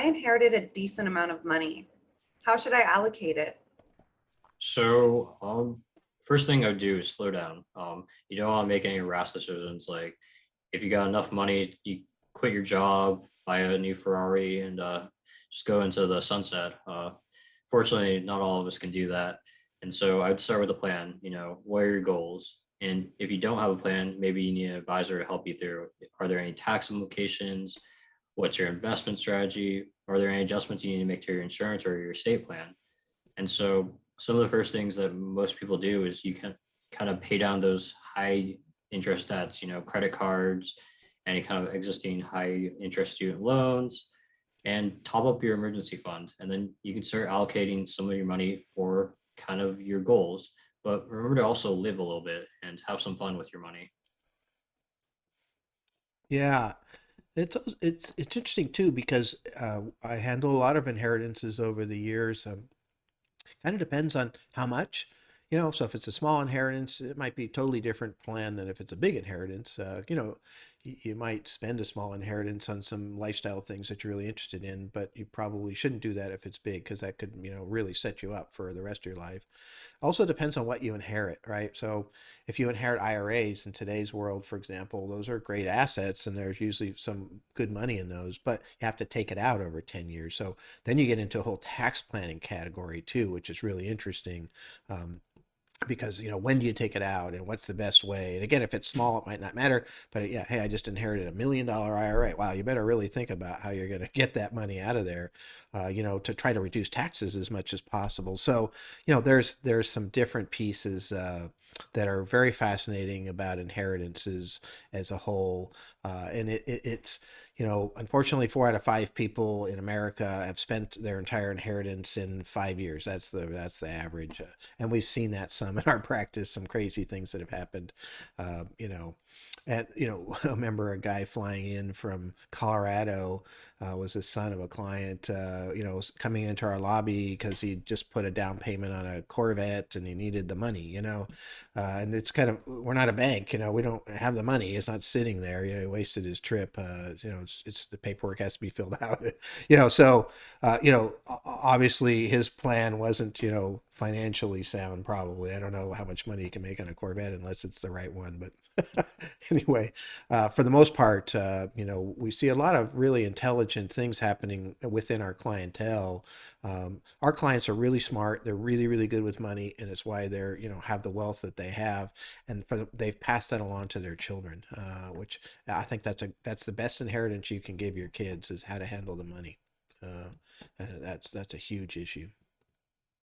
inherited a decent amount of money. How should I allocate it? So, first thing I would do is slow down. You don't want to make any rash decisions. Like, if you got enough money, you quit your job, buy a new Ferrari, and just go into the sunset. Fortunately, not all of us can do that. And so I'd start with a plan. What are your goals? And if you don't have a plan, maybe you need an advisor to help you through. Are there any tax implications? What's your investment strategy? Are there any adjustments you need to make to your insurance or your estate plan? And so some of the first things that most people do is you can kind of pay down those high interest debts, credit cards, any kind of existing high interest student loans, and top up your emergency fund. And then you can start allocating some of your money for kind of your goals. But remember to also live a little bit and have some fun with your money. Yeah, it's interesting too because I handle a lot of inheritances over the years. Kind of depends on how much, so if it's a small inheritance, it might be a totally different plan than if it's a big inheritance. You might spend a small inheritance on some lifestyle things that you're really interested in, but you probably shouldn't do that if it's big because that could, really set you up for the rest of your life. Also depends on what you inherit, right? So if you inherit IRAs in today's world, for example, those are great assets and there's usually some good money in those, but you have to take it out over 10 years. So then you get into a whole tax planning category too, which is really interesting. Um, because when do you take it out and what's the best way, and again, if it's small it might not matter, but yeah, hey, I just inherited $1 million IRA. Wow, you better really think about how you're going to get that money out of there, to try to reduce taxes as much as possible. So there's some different pieces that are very fascinating about inheritances as a whole, and it's unfortunately 4 out of 5 people in America have spent their entire inheritance in 5 years. That's the average, and we've seen that some in our practice. Some crazy things that have happened, uh, you know. And I remember a guy flying in from Colorado, was a son of a client, was coming into our lobby because he just put a down payment on a Corvette and he needed the money, and it's kind of, we're not a bank, we don't have the money. It's not sitting there. He wasted his trip. It's the paperwork has to be filled out. So obviously his plan wasn't, financially sound. Probably, I don't know how much money you can make on a Corvette unless it's the right one. But anyway, for the most part, we see a lot of really intelligent things happening within our clientele. Our clients are really smart. They're really, really good with money, and it's why they're, have the wealth that they have, and they've passed that along to their children, which I think that's the best inheritance you can give your kids is how to handle the money, and that's a huge issue.